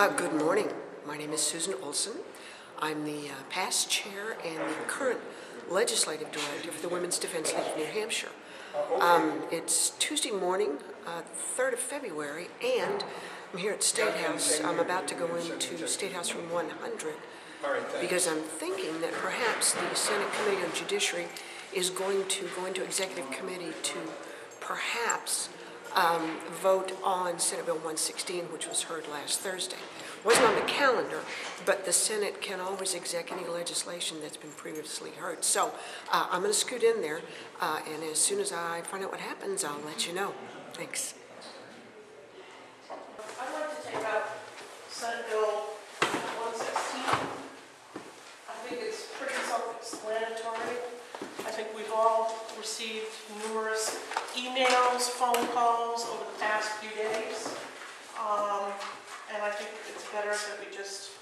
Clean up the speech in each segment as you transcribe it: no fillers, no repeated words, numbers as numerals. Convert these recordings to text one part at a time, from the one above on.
Good morning. My name is Susan Olson. I'm the past chair and the current legislative director for the Women's Defense League of New Hampshire. It's Tuesday morning, 3rd of February, and I'm here at State House. I'm about to go into State House Room 100 because I'm thinking that perhaps the Senate Committee on Judiciary is going to go into executive committee to perhaps vote on Senate Bill 116, which was heard last Thursday. It wasn't on the calendar, but the Senate can always exec any legislation that's been previously heard. So I'm going to scoot in there, and as soon as I find out what happens, I'll let you know. Thanks. I'd like to take up Senate Bill 116. I think it's pretty self-explanatory. I think we've all received numerous emails, phone calls over the past few days. And I think it's better that we just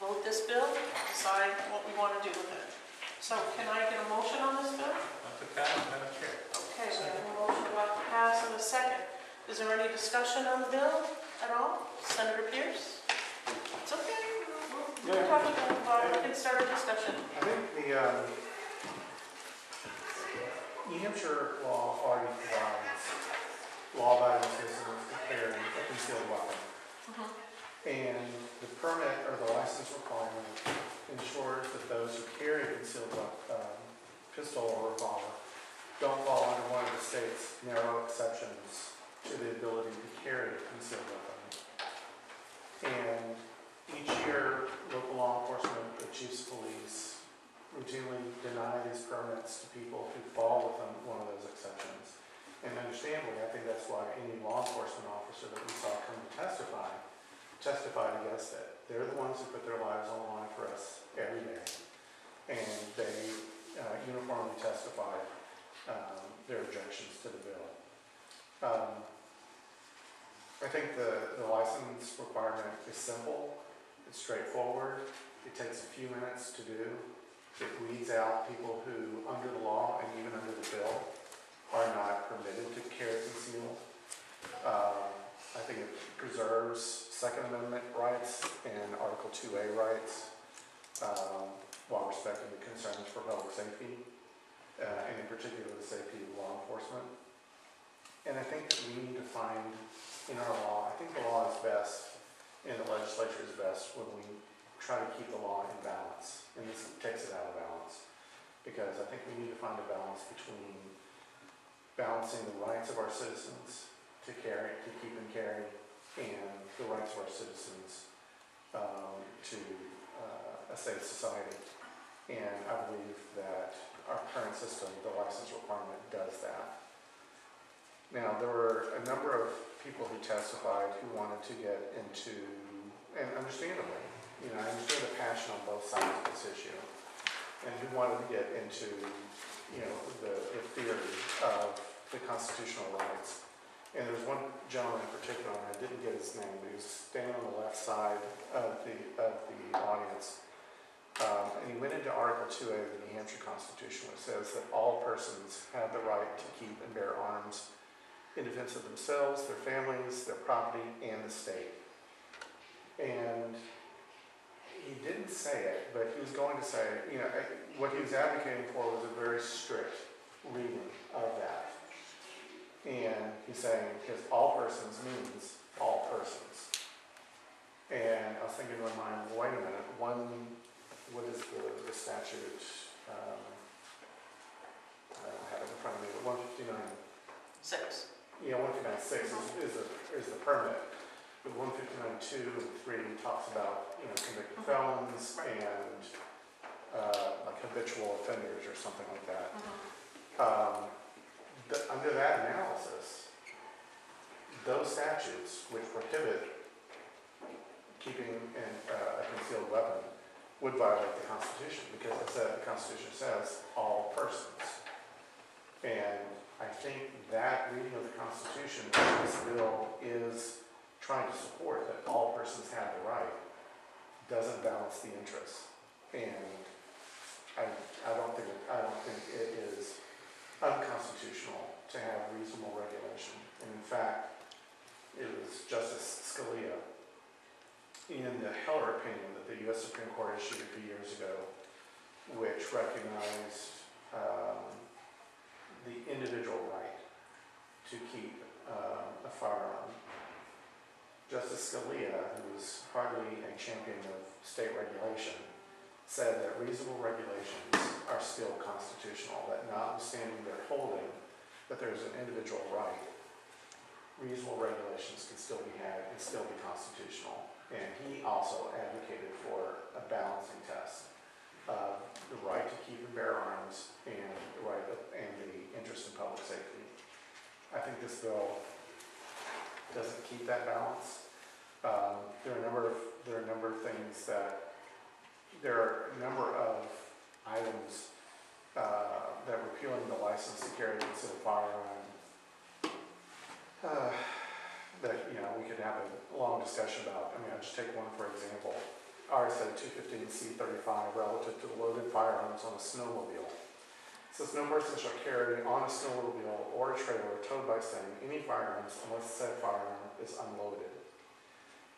vote this bill and decide what we want to do with it. So can I get a motion on this bill? Up to pass, Madam Chair. Okay, we have a motion about to pass in a second. Is there any discussion on the bill at all? Senator Pierce? It's okay. We'll talk about it. We can start a discussion. I think the New Hampshire law already provides law-abiding citizens to carry a concealed weapon. And the permit or the license requirement ensures that those who carry a concealed pistol or revolver don't fall under one of the state's narrow exceptions to the ability to carry a concealed weapon. And each year, local law enforcement, the chiefs of police, routinely deny these permits to people who fall within one of those exceptions. And understandably, I think that's why any law enforcement officer that we saw come to testified against it. They're the ones who put their lives on the line for us every day. And they uniformly testified their objections to the bill. I think the license requirement is simple, it's straightforward, it takes a few minutes to do. It weeds out people who, under the law and even under the bill, are not permitted to carry concealed. I think it preserves Second Amendment rights and Article 2A rights while respecting the concerns for public safety and in particular the safety of law enforcement. And I think that we need to find in our law, I think the law is best and the legislature is best when we try to keep the law in balance. And this takes it out of balance because I think we need to find a balance between balancing the rights of our citizens to keep and carry, and the rights of our citizens to a safe society. And I believe that our current system, the license requirement, does that. Now, there were a number of people who testified who wanted to get into, and understandably, I understand the passion on both sides of this issue, and who wanted to get into, the theory of the constitutional rights. And there was one gentleman in particular, and I didn't get his name, but he was standing on the left side of the audience. And he went into Article 2A of the New Hampshire Constitution, which says that all persons have the right to keep and bear arms in defense of themselves, their families, their property, and the state. And he didn't say it, but he was going to say, what he was advocating for was a very strict reading of that. And he's saying, because all persons means all persons. And I was thinking in my mind, well, wait a minute, what is the statute? I don't have it in front of me, but 159.6. Yeah, 159.6 is the permit. But 159.2 and 3 talks about convicted felons and like habitual offenders or something like that. Under that analysis, those statutes which prohibit keeping a concealed weapon would violate the Constitution because the Constitution says all persons. And I think that reading of the Constitution, this bill is trying to support that all persons have the right, doesn't balance the interests. And I don't think it is unconstitutional to have reasonable regulation. And in fact, it was Justice Scalia in the Heller opinion that the U.S. Supreme Court issued a few years ago, which recognized the individual right to keep a firearm. Justice Scalia, who was hardly a champion of state regulation, said that reasonable regulations are still constitutional, that notwithstanding their holding that there's an individual right, reasonable regulations can still be had and still be constitutional. And he also advocated for a balancing test of the right to keep and bear arms and the right and the interest in public safety. I think this bill doesn't keep that balance. There are a number of things that there are a number of items that repealing the license to carry and concealed firearm that we could have a long discussion about. I mean, I'll just take one for example. RSA 215C35 relative to loaded firearms on a snowmobile. It says no person shall carry on a snowmobile or a trailer towed by saying any firearms unless said firearm is unloaded.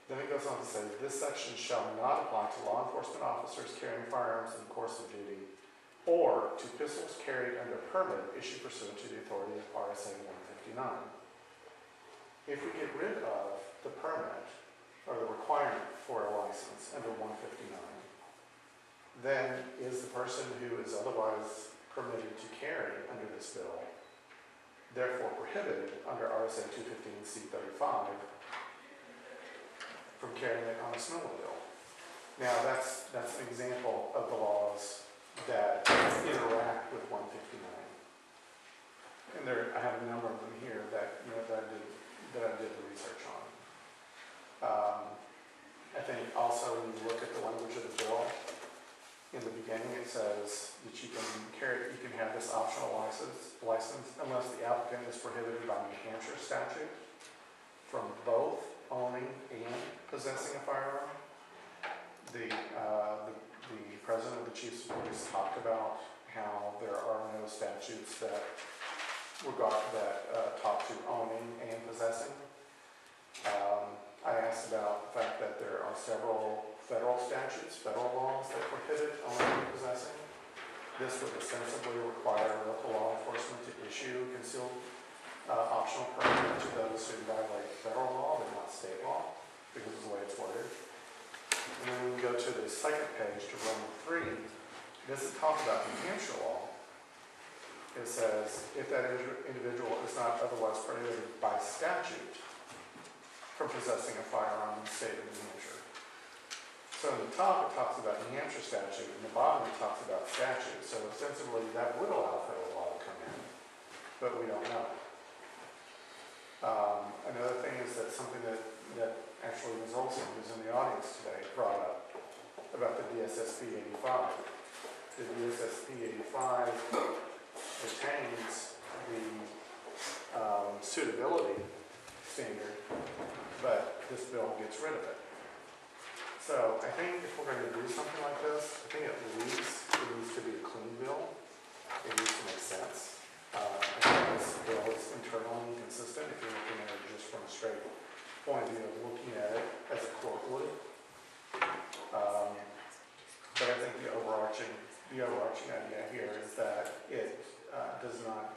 Then it goes on to say this section shall not apply to law enforcement officers carrying firearms in the course of duty or to pistols carried under permit issued pursuant to the authority of RSA 159. If we get rid of the permit or the requirement for a license under 159, then is the person who is otherwise permitted to carry under this bill therefore prohibited under RSA 215C35 from carrying it on a snowmobile? Now that's an example of the laws that interact with 159, and I have a number of them here that I did the research on. I think also when you look at the language of the bill, in the beginning it says that you can have this optional license unless the applicant is prohibited by New Hampshire statute from both owning and possessing a firearm. The president of the Chiefs of Police talked about how there are no statutes that talk to owning and possessing. I asked about the fact that there are several federal statutes, federal laws that prohibit owning and possessing. This would ostensibly require local law enforcement to issue concealed optional permit to those who violate federal law but not state law, because of the way it's worded. And then we go to the second page to Roman 3. It doesn't talk about New Hampshire law. It says if that individual is not otherwise prohibited by statute from possessing a firearm in the state of New Hampshire. So in the top it talks about New Hampshire statute, and the bottom it talks about statute. So ostensibly that would allow federal law to come in, but we don't know. Another thing is that something that actually Ms. Olson, who's in the audience today, brought up about the DSSP 85. The DSSP 85 retains the suitability standard, but this bill gets rid of it. So I think if we're going to do something like this, I think it needs to be a clean bill. It needs to make sense. I think this bill is internally inconsistent if you're looking at it just from a straight point of view of looking at it as a court would. But I think the overarching idea here is that it does not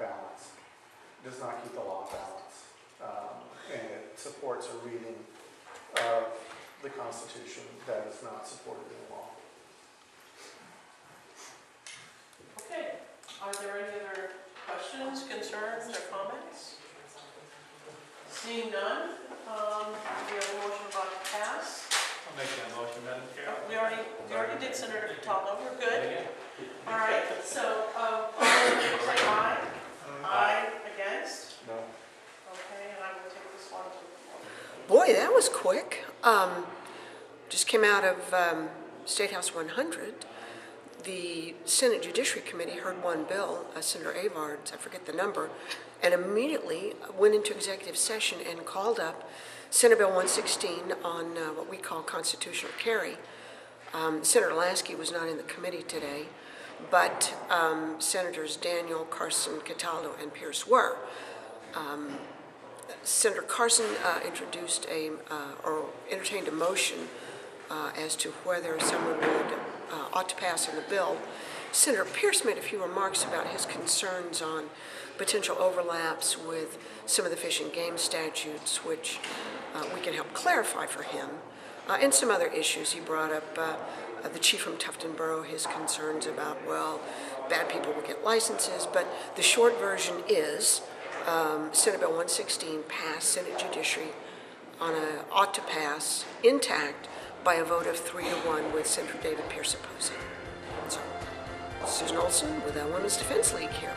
keep the law balanced, and it supports a reading of the Constitution that is not supported in the law. Okay, are there any other questions, concerns, or comments? Seeing none, we have a motion about to pass. I'll make that motion, Madam Chair. We already did, Senator Cataldo. We're good. All right, so all in favor say aye. Aye. Against? No. Okay, and I will take this one to the Boy, that was quick. Just came out of State House 100. The Senate Judiciary Committee heard one bill, Senator Avard's, I forget the number, and immediately went into executive session and called up Senate Bill 116 on what we call constitutional carry. Senator Lasky was not in the committee today, but Senators Daniel, Carson, Cataldo, and Pierce were. Senator Carson entertained a motion as to whether someone would ought to pass on the bill. Senator Pierce made a few remarks about his concerns on potential overlaps with some of the fish and game statutes, which we can help clarify for him, and some other issues. He brought up the chief from Tufton Borough, his concerns about, well, bad people will get licenses, but the short version is Senate Bill 116 passed Senate Judiciary on a ought to pass intact by a vote of 3-1 with Senator David Pierce opposing. So, Susan Olson with the Women's Defense League here.